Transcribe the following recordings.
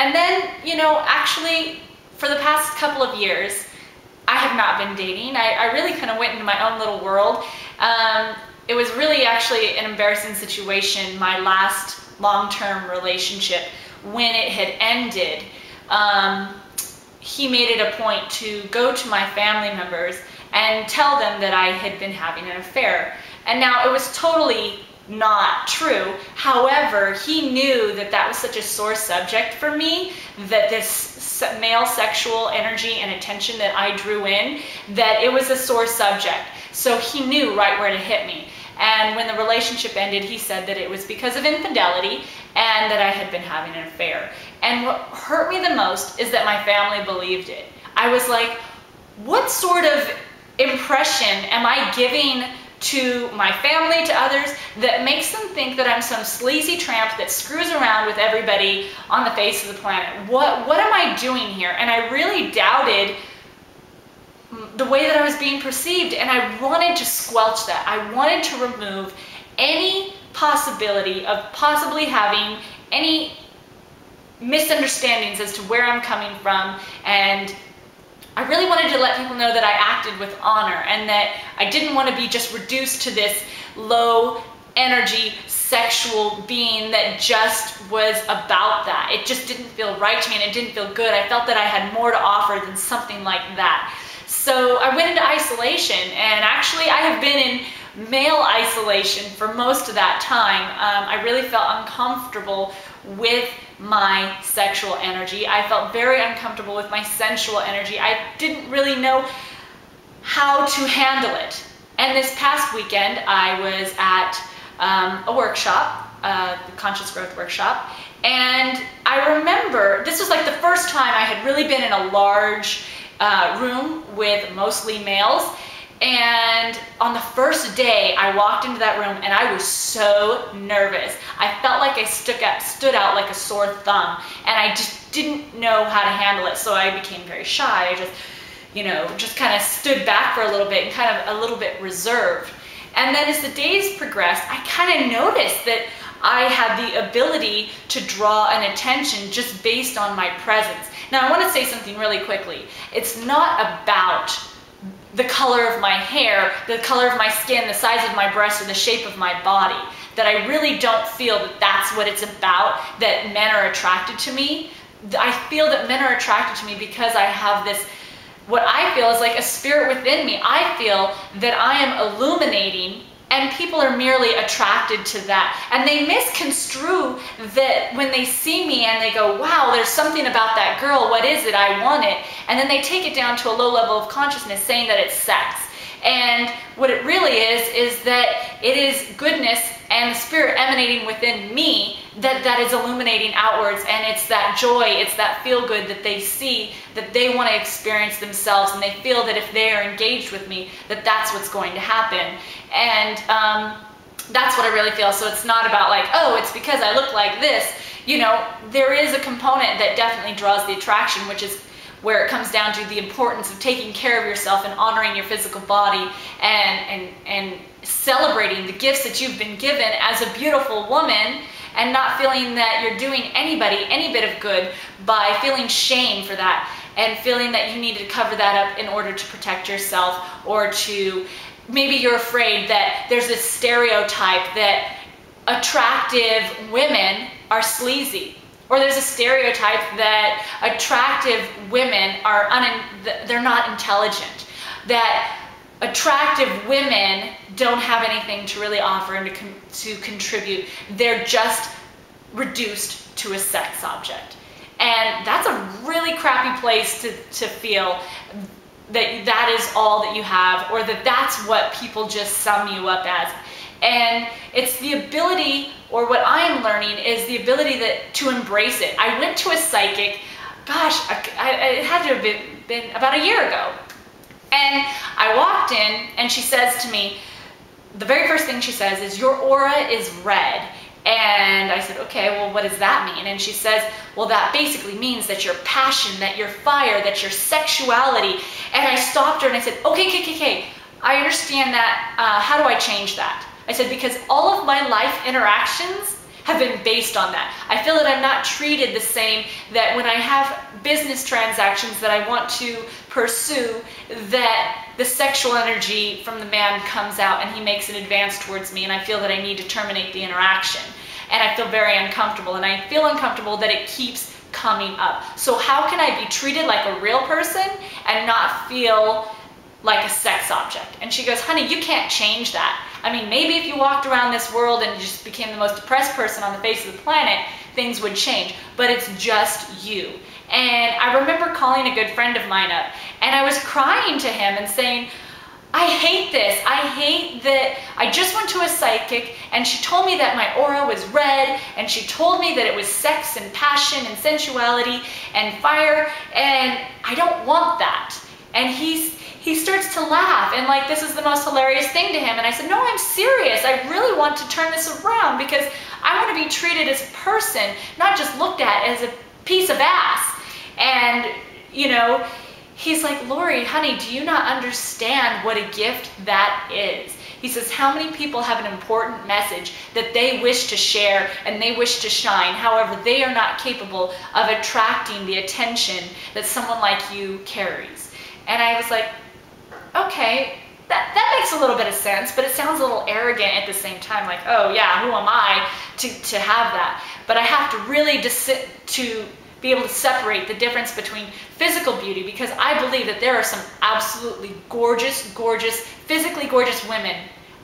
And then, you know, actually for the past couple of years, I have not been dating. I really kind of went into my own little world. It was really actually an embarrassing situation, my last long-term relationship. When it had ended, he made it a point to go to my family members and tell them that I had been having an affair. And now it was totally not true. However, he knew that that was such a sore subject for me, that this male sexual energy and attention that I drew in, that it was a sore subject. So he knew right where to hit me. And when the relationship ended, he said that it was because of infidelity and that I had been having an affair. And what hurt me the most is that my family believed it. I was like, what sort of impression am I giving to my family, to others, that makes them think that I'm some sleazy tramp that screws around with everybody on the face of the planet? What am I doing here? And I really doubted the way that I was being perceived, and I wanted to squelch that. I wanted to remove any possibility of possibly having any misunderstandings as to where I'm coming from, and I really wanted to let people know that I acted with honor and that I didn't want to be just reduced to this low energy sexual being that just was about that. It just didn't feel right to me and it didn't feel good. I felt that I had more to offer than something like that. So I went into isolation, and actually I have been in male isolation for most of that time. I really felt uncomfortable with my sexual energy. I felt very uncomfortable with my sensual energy. I didn't really know how to handle it. And this past weekend, I was at a workshop, the Conscious Growth Workshop, and I remember this was like the first time I had really been in a large room with mostly males. And on the first day, I walked into that room and I was so nervous. I felt like I stood out like a sore thumb, and I just didn't know how to handle it. So I became very shy. I just, you know, just kind of stood back for a little bit and kind of a little bit reserved. And then as the days progressed, I kind of noticed that I had the ability to draw an attention just based on my presence. Now I want to say something really quickly. It's not about the color of my hair, the color of my skin, the size of my breasts, or the shape of my body. That I really don't feel that that's what it's about, that men are attracted to me. I feel that men are attracted to me because I have this, what I feel is like a spirit within me. I feel that I am illuminating, and people are merely attracted to that. And they misconstrue that when they see me and they go, wow, there's something about that girl, what is it, I want it. And then they take it down to a low level of consciousness, saying that it's sex. And what it really is that it is goodness and the spirit emanating within me that is illuminating outwards, and it's that joy, it's that feel good that they see, that they want to experience themselves, and they feel that if they are engaged with me, that that's what's going to happen. And that's what I really feel. So it's not about like, oh, it's because I look like this. You know, there is a component that definitely draws the attraction, which is where it comes down to the importance of taking care of yourself and honoring your physical body, and celebrating the gifts that you've been given as a beautiful woman, and not feeling that you're doing anybody any bit of good by feeling shame for that, and feeling that you need to cover that up in order to protect yourself, or to, maybe you're afraid that there's this stereotype that attractive women are sleazy. Or there's a stereotype that attractive women are they're not intelligent, that attractive women don't have anything to really offer and to contribute. They're just reduced to a sex object. And that's a really crappy place to feel that that is all that you have, or that that's what people just sum you up as. And it's the ability, or what I am learning is the ability to embrace it. I went to a psychic, gosh, it had to have been about a year ago. And I walked in and she says to me, the very first thing she says is, your aura is red. And I said, okay, well, what does that mean? And she says, well, that basically means that your passion, that your fire, that your sexuality. And I stopped her and I said, okay, I understand that. How do I change that? I said, because all of my life interactions have been based on that. I feel that I'm not treated the same, that when I have business transactions that I want to pursue, that the sexual energy from the man comes out and he makes an advance towards me, and I feel that I need to terminate the interaction. And I feel very uncomfortable, and I feel uncomfortable that it keeps coming up. So how can I be treated like a real person and not feel like a sex object? And she goes, honey, you can't change that. I mean, maybe if you walked around this world and just became the most depressed person on the face of the planet, things would change, but it's just you. And I remember calling a good friend of mine up, and I was crying to him and saying, I hate this. I hate that I just went to a psychic and she told me that my aura was red, and she told me that it was sex and passion and sensuality and fire, and I don't want that. And he starts to laugh, and like, this is the most hilarious thing to him. And I said, no, I'm serious. I really want to turn this around because I want to be treated as a person, not just looked at as a piece of ass. And, you know, he's like, Lori, honey, do you not understand what a gift that is? He says, how many people have an important message that they wish to share and they wish to shine. However, they are not capable of attracting the attention that someone like you carries. And I was like, okay, that makes a little bit of sense, but it sounds a little arrogant at the same time. Like, oh yeah, who am I to have that? But I have to really to be able to separate the difference between physical beauty, because I believe that there are some absolutely gorgeous, gorgeous, physically gorgeous women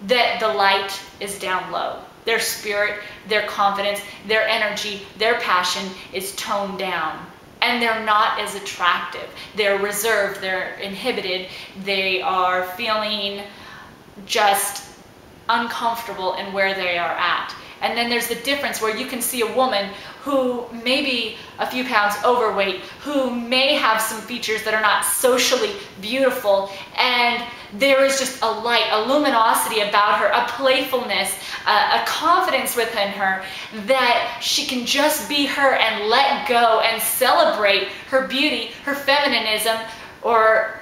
that the light is down low. Their spirit, their confidence, their energy, their passion is toned down. And they're not as attractive. They're reserved, they're inhibited, they are feeling just uncomfortable in where they are at. And then there's the difference where you can see a woman who may be a few pounds overweight, who may have some features that are not socially beautiful, and there is just a light, a luminosity about her, a playfulness, a confidence within her, that she can just be her and let go and celebrate her beauty, her feminism, or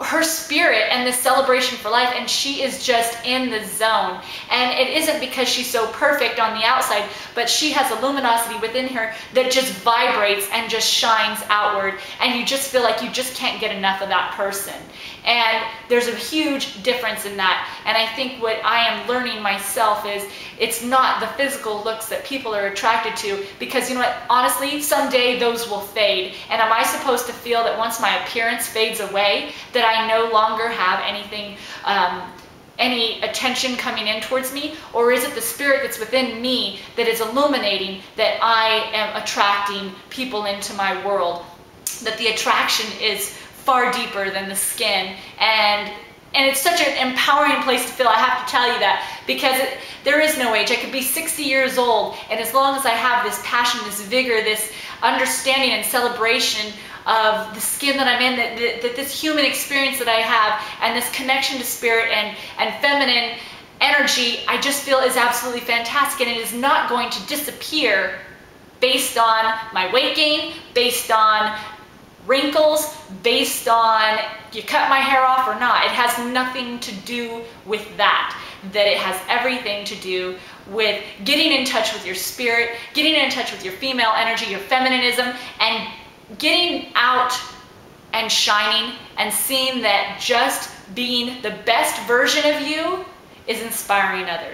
her spirit and the celebration for life, and she is just in the zone. And it isn't because she's so perfect on the outside, but she has a luminosity within her that just vibrates and just shines outward, and you just feel like you just can't get enough of that person. And there's a huge difference in that. And I think what I am learning myself is it's not the physical looks that people are attracted to, because you know what, honestly, someday those will fade. And am I supposed to feel that once my appearance fades away, that I no longer have anything, any attention coming in towards me? Or is it the spirit that's within me that is illuminating that I am attracting people into my world? That the attraction is far deeper than the skin, and it's such an empowering place to feel. I have to tell you that, because there is no age. I could be 60 years old, and as long as I have this passion, this vigor, this understanding and celebration of the skin that I'm in, that this human experience that I have, and this connection to spirit and feminine energy, I just feel is absolutely fantastic, and it is not going to disappear based on my weight gain, based on wrinkles, based on you cut my hair off or not. It has nothing to do with that. That it has everything to do with getting in touch with your spirit, getting in touch with your female energy, your feminism, and getting out and shining and seeing that just being the best version of you is inspiring others.